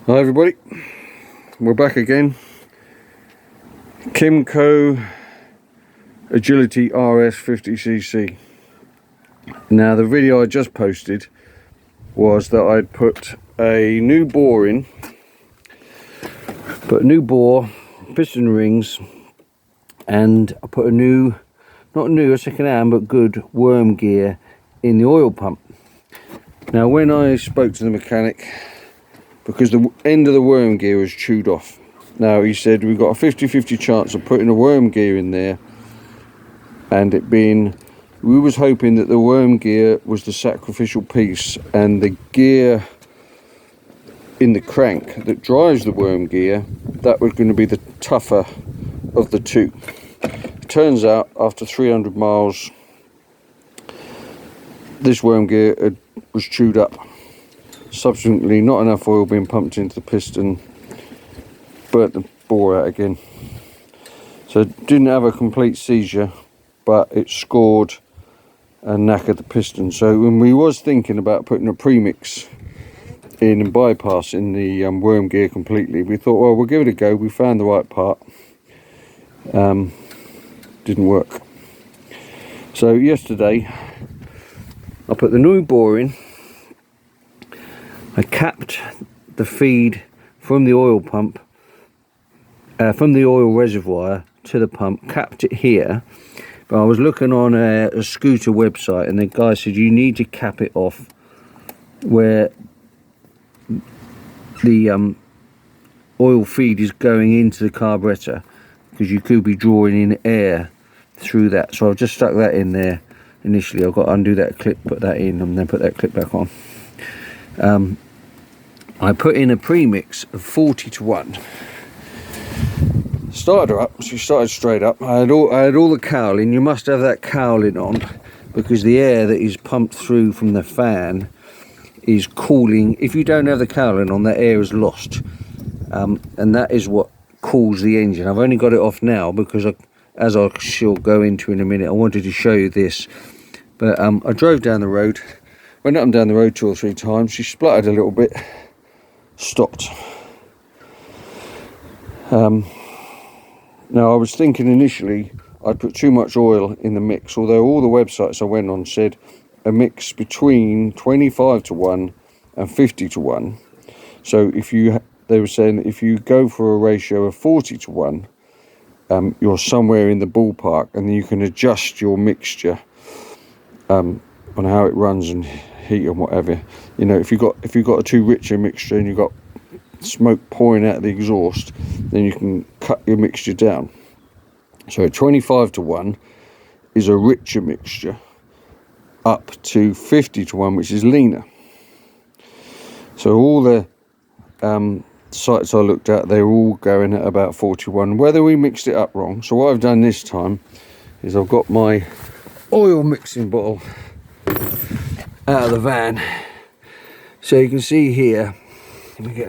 Hi everybody, we're back again. Kymco Agility RS 50cc. Now the video I just posted was that I'd put a new bore in, piston rings, and I put a second hand but good worm gear in the oil pump. Now when I spoke to the mechanic, because the end of the worm gear was chewed off. Now he said we've got a 50-50 chance of putting a worm gear in there, and we was hoping that the worm gear was the sacrificial piece, and the gear in the crank that drives the worm gear, that was going to be the tougher of the two. It turns out after 300 miles this worm gear was chewed up. Subsequently, not enough oil being pumped into the piston, burnt the bore out again. So it didn't have a complete seizure, but it scored and knackered the piston. So when we was thinking about putting a premix in and bypassing the worm gear completely, we thought, well, we'll give it a go. We found the right part. Didn't work. So yesterday I put the new bore in. I capped the feed from the oil pump, from the oil reservoir to the pump, capped it here. But I was looking on a scooter website, and the guy said you need to cap it off where the oil feed is going into the carburetor, because you could be drawing in air through that. So I've just stuck that in there initially. I've got to undo that clip, put that in, and then put that clip back on. I put in a premix of 40-1. Started her up. She started straight up. I had all the cowling. You must have that cowling on, because the air that is pumped through from the fan is cooling. If you don't have the cowling on, that air is lost, and that is what cools the engine. I've only got it off now because as I shall go into in a minute, I wanted to show you this. But I drove down the road, went up and down the road 2 or 3 times. She spluttered a little bit, stopped. Now I was thinking initially I'd put too much oil in the mix, although all the websites I went on said a mix between 25-1 and 50-1. So they were saying that if you go for a ratio of 40-1, you're somewhere in the ballpark, and then you can adjust your mixture on how it runs and heat and whatever. You know, if you've got a too rich a mixture and you've got smoke pouring out of the exhaust, then you can cut your mixture down. So 25-1 is a richer mixture, up to 50-1, which is leaner. So all the sites I looked at, they were all going at about 41, whether we mixed it up wrong. So what I've done this time is I've got my oil mixing bottle out of the van. So you can see here, let me get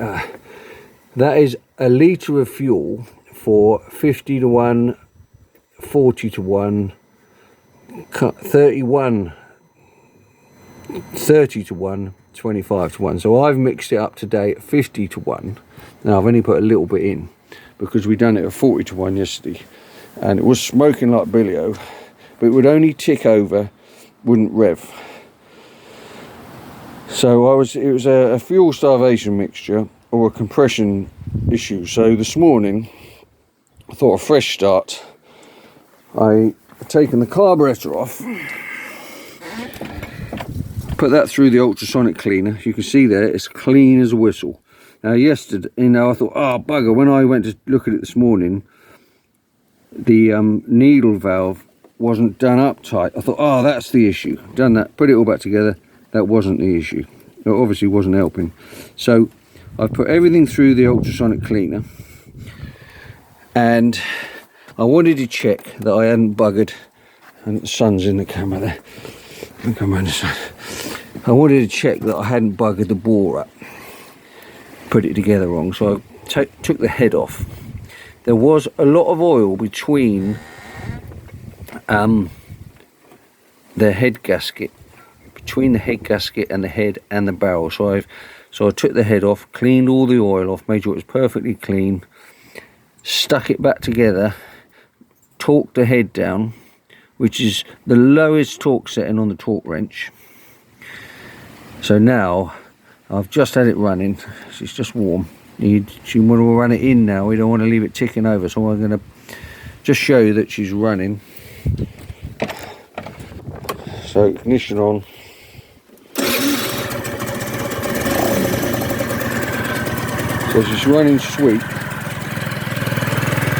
that is a litre of fuel for 50-1, 40-1, 30-1, 30-1, 25-1. So I've mixed it up today at 50-1. Now I've only put a little bit in because we done it at 40-1 yesterday, and it was smoking like Billy-O, but it would only tick over, wouldn't rev. So it was a fuel starvation mixture or a compression issue. So this morning I thought a fresh start. I taken the carburetor off, put that through the ultrasonic cleaner. You can see there it's clean as a whistle. Now yesterday, I thought, oh bugger, when I went to look at it this morning, the needle valve wasn't done up tight. I thought, oh, that's the issue. Done that, put it all back together. That wasn't the issue. It obviously wasn't helping. So I've put everything through the ultrasonic cleaner, and I wanted to check that I hadn't buggered, and the sun's in the camera there. Come around the sun. I wanted to check that I hadn't buggered the bore up, put it together wrong. So I took the head off. There was a lot of oil between the head gasket, between the head gasket and the head and the barrel. So I've So I took the head off, cleaned all the oil off, made sure it was perfectly clean, stuck it back together, torqued the head down, which is the lowest torque setting on the torque wrench. So now I've just had it running. It's just warm. You want to run it in now. We don't want to leave it ticking over, so I'm going to just show you that she's running. So ignition on. So she's running sweet,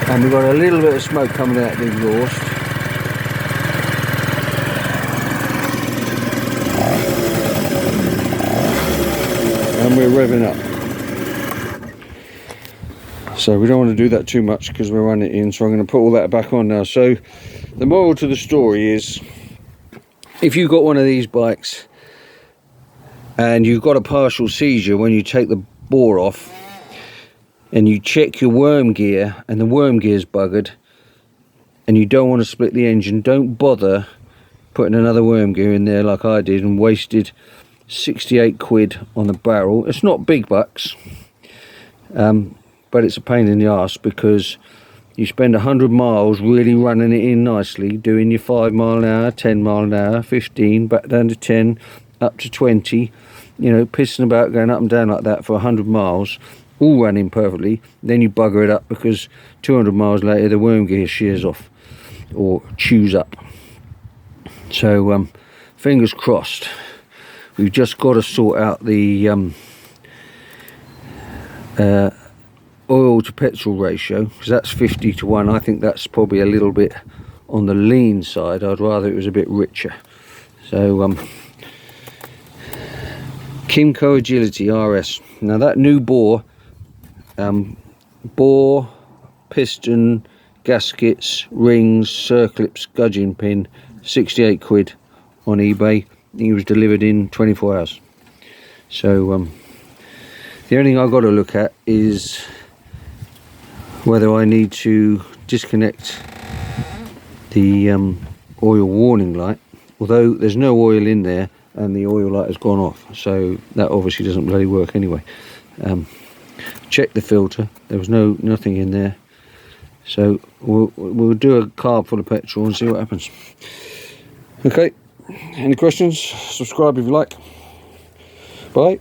and we've got a little bit of smoke coming out of the exhaust. And we're revving up. So we don't want to do that too much because we're running it in, so I'm going to put all that back on now. So the moral to the story is, if you've got one of these bikes and you've got a partial seizure when you take the bore off, and you check your worm gear and the worm gear's buggered, and you don't want to split the engine, don't bother putting another worm gear in there like I did and wasted 68 quid on the barrel. It's not big bucks, but it's a pain in the arse, because you spend 100 miles really running it in nicely, doing your 5 mile an hour, 10 mile an hour, 15, back down to 10, up to 20, you know, pissing about, going up and down like that for 100 miles, all running perfectly. Then you bugger it up because 200 miles later the worm gear shears off or chews up. So fingers crossed. We've just got to sort out the oil to petrol ratio, because that's 50:1. I think that's probably a little bit on the lean side. I'd rather it was a bit richer. So Kymco Agility RS. Now that new bore, piston, gaskets, rings, circlips, gudgeon pin, 68 quid on eBay. He was delivered in 24 hours. So the only thing I've got to look at is whether I need to disconnect the oil warning light, although there's no oil in there and the oil light has gone off, so that obviously doesn't bloody work anyway. Check the filter, there was nothing in there, so we'll do a carb full of petrol and see what happens. Okay, any questions? Subscribe if you like. Bye.